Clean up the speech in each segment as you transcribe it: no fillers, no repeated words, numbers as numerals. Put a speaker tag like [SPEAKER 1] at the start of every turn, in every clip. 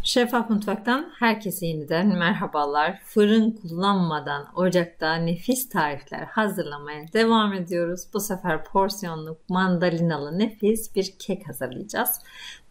[SPEAKER 1] Şeffaf Mutfak'tan herkese yeniden merhabalar. Fırın kullanmadan ocakta nefis tarifler hazırlamaya devam ediyoruz. Bu sefer porsiyonluk mandalinalı nefis bir kek hazırlayacağız.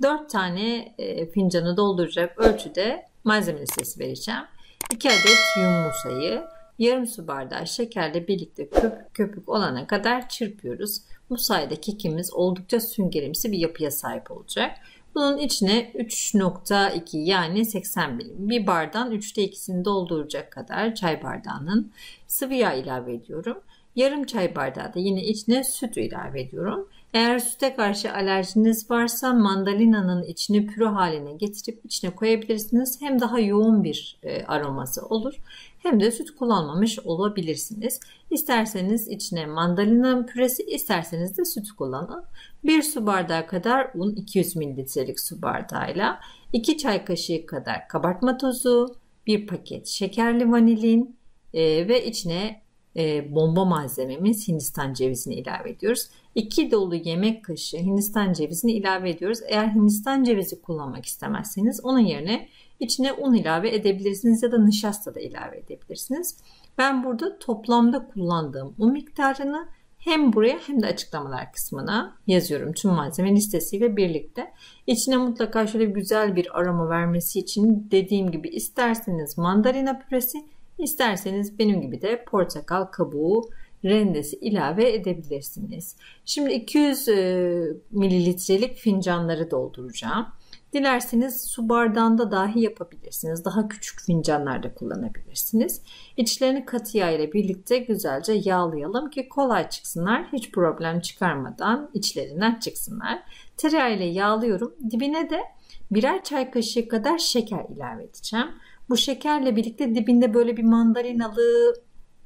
[SPEAKER 1] 4 tane fincanı dolduracak ölçüde malzeme listesi vereceğim. 2 adet yumurtayı, yarım su bardağı şekerle birlikte köpük köpük olana kadar çırpıyoruz. Bu sayede kekimiz oldukça süngerimsi bir yapıya sahip olacak. Bunun içine 3,2 yani 80 milim bir bardağın 3'te 2'sini dolduracak kadar çay bardağının sıvı yağ ilave ediyorum. Yarım çay bardağı da yine içine süt ilave ediyorum. Eğer süte karşı alerjiniz varsa mandalinanın içini püre haline getirip içine koyabilirsiniz. Hem daha yoğun bir aroması olur hem de süt kullanmamış olabilirsiniz. İsterseniz içine mandalina püresi, isterseniz de süt kullanın. 1 su bardağı kadar un, 200 mililitrelik su bardağıyla 2 çay kaşığı kadar kabartma tozu, 1 paket şekerli vanilin ve içine bomba malzememiz Hindistan cevizini ilave ediyoruz. 2 dolu yemek kaşığı Hindistan cevizini ilave ediyoruz. Eğer Hindistan cevizi kullanmak istemezseniz onun yerine içine un ilave edebilirsiniz ya da nişasta da ilave edebilirsiniz. Ben burada toplamda kullandığım un miktarını hem buraya hem de açıklamalar kısmına yazıyorum tüm malzeme listesiyle birlikte. İçine mutlaka şöyle güzel bir aroma vermesi için dediğim gibi isterseniz mandalina püresi, isterseniz benim gibi de portakal kabuğu rendesi ilave edebilirsiniz. Şimdi 200 mililitrelik fincanları dolduracağım. Dilerseniz su bardağında dahi yapabilirsiniz. Daha küçük fincanlarda kullanabilirsiniz. İçlerini katı yağ ile birlikte güzelce yağlayalım ki kolay çıksınlar. Hiç problem çıkarmadan içlerinden çıksınlar. Tereyağı ile yağlıyorum. Dibine de birer çay kaşığı kadar şeker ilave edeceğim. Bu şekerle birlikte dibinde böyle bir mandalinalı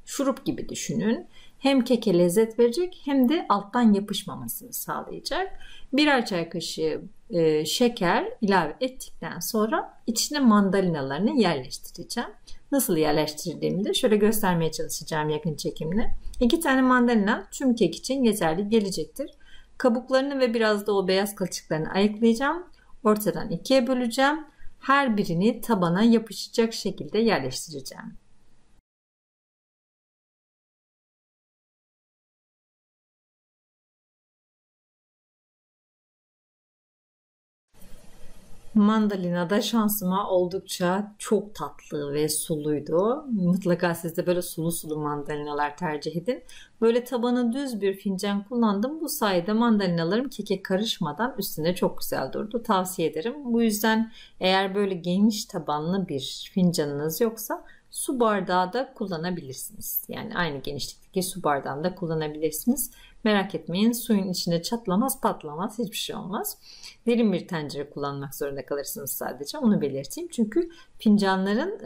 [SPEAKER 1] şurup gibi düşünün. Hem keke lezzet verecek hem de alttan yapışmamasını sağlayacak. Birer çay kaşığı şeker ilave ettikten sonra içine mandalinalarını yerleştireceğim. Nasıl yerleştirdiğimi de şöyle göstermeye çalışacağım yakın çekimle. 2 tane mandalina tüm kek için yeterli gelecektir. Kabuklarını ve biraz da o beyaz kılçıklarını ayıklayacağım. Ortadan ikiye böleceğim. Her birini tabana yapışacak şekilde yerleştireceğim. Mandalina da şansıma oldukça çok tatlı ve suluydu. Mutlaka siz de böyle sulu sulu mandalinalar tercih edin. Böyle tabanı düz bir fincan kullandım. Bu sayede mandalinalarım keke karışmadan üstüne çok güzel durdu. Tavsiye ederim. Bu yüzden eğer böyle geniş tabanlı bir fincanınız yoksa su bardağı da kullanabilirsiniz. Yani aynı genişlikteki su bardağını da kullanabilirsiniz. Merak etmeyin, suyun içine çatlamaz patlamaz, hiçbir şey olmaz. Derin bir tencere kullanmak zorunda kalırsınız sadece, onu belirteyim. Çünkü fincanların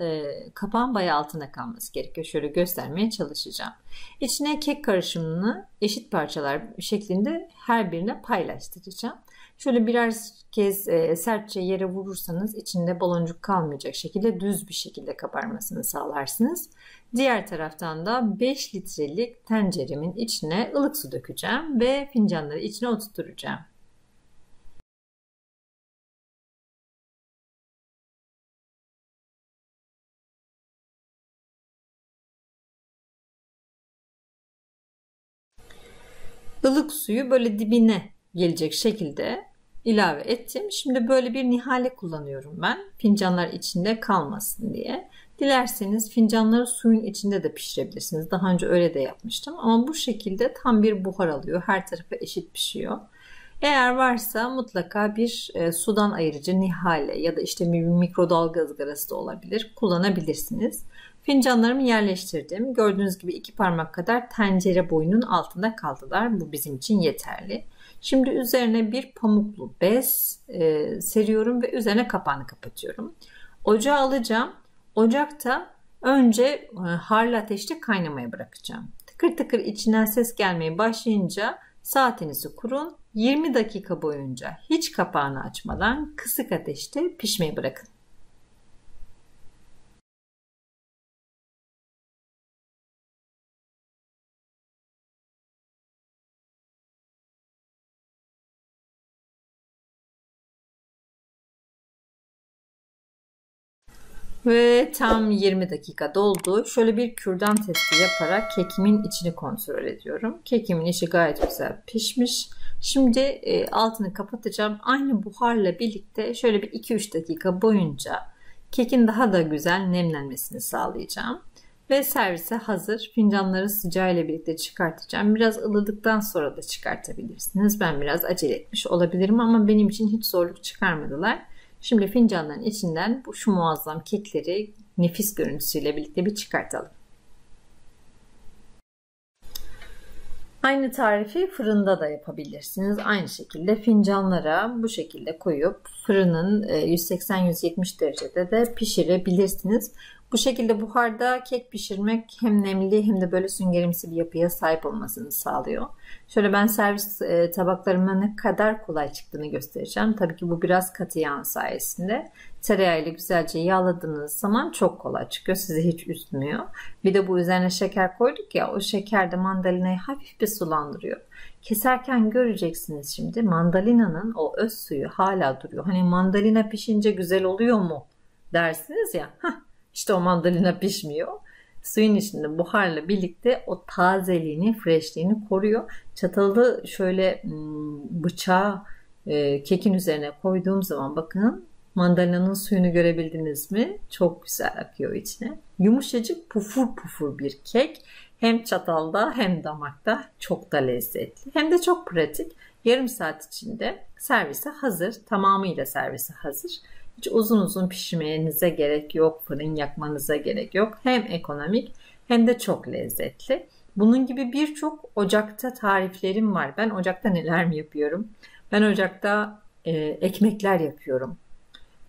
[SPEAKER 1] kapağın bayağı altına kalması gerekiyor. Şöyle göstermeye çalışacağım. İçine kek karışımını eşit parçalar şeklinde her birine paylaştıracağım. Şöyle birer kez sertçe yere vurursanız içinde baloncuk kalmayacak şekilde düz bir şekilde kabarmasını sağlarsınız. Diğer taraftan da 5 litrelik tenceremin içine ılık su dökeceğim ve fincanları içine oturtacağım. Ilık suyu böyle dibine gelecek şekilde ilave ettim. Şimdi böyle bir nihale kullanıyorum ben. Fincanlar içinde kalmasın diye. Dilerseniz fincanları suyun içinde de pişirebilirsiniz. Daha önce öyle de yapmıştım. Ama bu şekilde tam bir buhar alıyor. Her tarafı eşit pişiyor. Eğer varsa mutlaka bir sudan ayırıcı nihale ya da işte bir mikrodalga ızgarası da olabilir. Kullanabilirsiniz. Fincanlarımı yerleştirdim. Gördüğünüz gibi 2 parmak kadar tencere boyunun altında kaldılar. Bu bizim için yeterli. Şimdi üzerine bir pamuklu bez seriyorum ve üzerine kapağını kapatıyorum. Ocağı alacağım. Ocakta önce harlı ateşte kaynamaya bırakacağım. Tıkır tıkır içinden ses gelmeye başlayınca saatinizi kurun. 20 dakika boyunca hiç kapağını açmadan kısık ateşte pişmeye bırakın. Ve tam 20 dakika doldu. Şöyle bir kürdan testi yaparak kekimin içini kontrol ediyorum. Kekimin içi gayet güzel pişmiş. Şimdi altını kapatacağım. Aynı buharla birlikte şöyle bir 2-3 dakika boyunca kekin daha da güzel nemlenmesini sağlayacağım. Ve servise hazır. Fincanları sıcağıyla birlikte çıkartacağım. Biraz ılıdıktan sonra da çıkartabilirsiniz. Ben biraz acele etmiş olabilirim ama benim için hiç zorluk çıkarmadılar. Şimdi fincanların içinden şu muazzam kekleri nefis görüntüsüyle birlikte bir çıkartalım. Aynı tarifi fırında da yapabilirsiniz. Aynı şekilde fincanlara bu şekilde koyup fırının 180-170 derecede de pişirebilirsiniz. Bu şekilde buharda kek pişirmek hem nemli hem de böyle süngerimsi bir yapıya sahip olmasını sağlıyor. Şöyle ben servis tabaklarıma ne kadar kolay çıktığını göstereceğim. Tabii ki bu biraz katı yağ sayesinde. Tereyağıyla güzelce yağladığınız zaman çok kolay çıkıyor. Sizi hiç üzmüyor. Bir de bu üzerine şeker koyduk ya, o şeker de mandalinayı hafif bir sulandırıyor. Keserken göreceksiniz şimdi mandalinanın o öz suyu hala duruyor. Hani mandalina pişince güzel oluyor mu dersiniz ya. İşte o mandalina pişmiyor. Suyun içinde buharla birlikte o tazeliğini, freshliğini koruyor. Çatalı şöyle bıçağı kekin üzerine koyduğum zaman bakın mandalinanın suyunu görebildiniz mi? Çok güzel akıyor içine. Yumuşacık pufur pufur bir kek. Hem çatalda hem damakta çok da lezzetli. Hem de çok pratik. Yarım saat içinde servise hazır. Tamamıyla servise hazır. Hiç uzun uzun pişirmenize gerek yok. Fırın yakmanıza gerek yok. Hem ekonomik hem de çok lezzetli. Bunun gibi birçok ocakta tariflerim var. Ben ocakta neler mi yapıyorum? Ben ocakta ekmekler yapıyorum.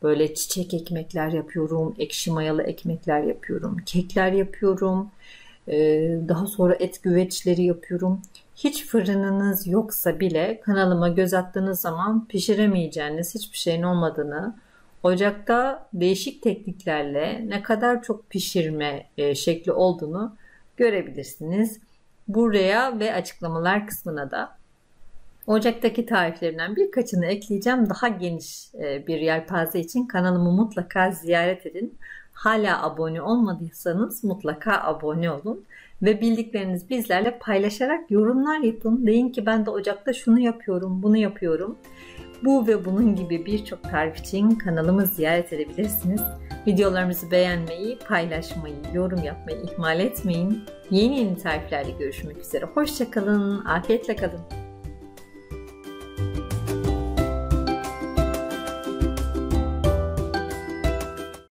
[SPEAKER 1] Böyle çiçek ekmekler yapıyorum. Ekşi mayalı ekmekler yapıyorum. Kekler yapıyorum. Daha sonra et güveçleri yapıyorum. Hiç fırınınız yoksa bile kanalıma göz attığınız zaman pişiremeyeceğiniz hiçbir şeyin olmadığını, ocakta değişik tekniklerle ne kadar çok pişirme şekli olduğunu görebilirsiniz. Buraya ve açıklamalar kısmına da ocaktaki tariflerinden birkaçını ekleyeceğim. Daha geniş bir yelpaze için kanalımı mutlaka ziyaret edin. Hala abone olmadıysanız mutlaka abone olun. Ve bildiklerinizi bizlerle paylaşarak yorumlar yapın. Deyin ki ben de ocakta şunu yapıyorum, bunu yapıyorum. Bu ve bunun gibi birçok tarif için kanalımı ziyaret edebilirsiniz. Videolarımızı beğenmeyi, paylaşmayı, yorum yapmayı ihmal etmeyin. Yeni tariflerle görüşmek üzere. Hoşça kalın, afiyetle kalın.